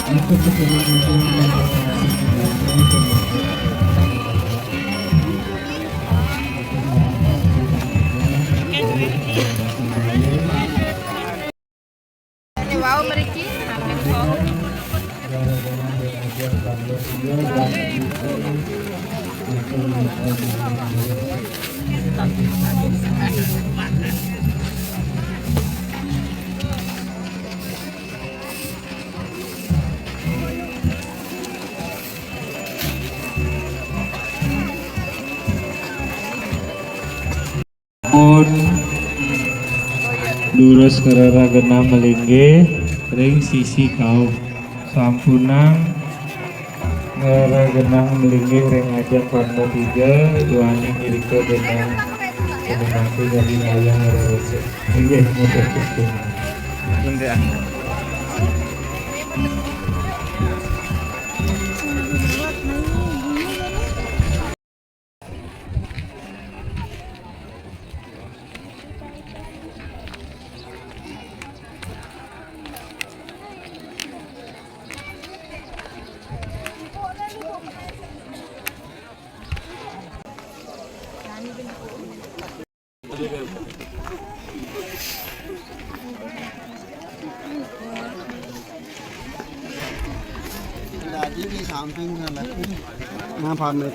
Aku sebagai bagian dari Wow, meriki. pun lurus karena genang melingge ring sisi kau sampunang karena genang melingge ring ajak parno tiga duani diriko genang nanti jadi ayang ngerose ini mudah sistem Jadi di samping lah, nah pamit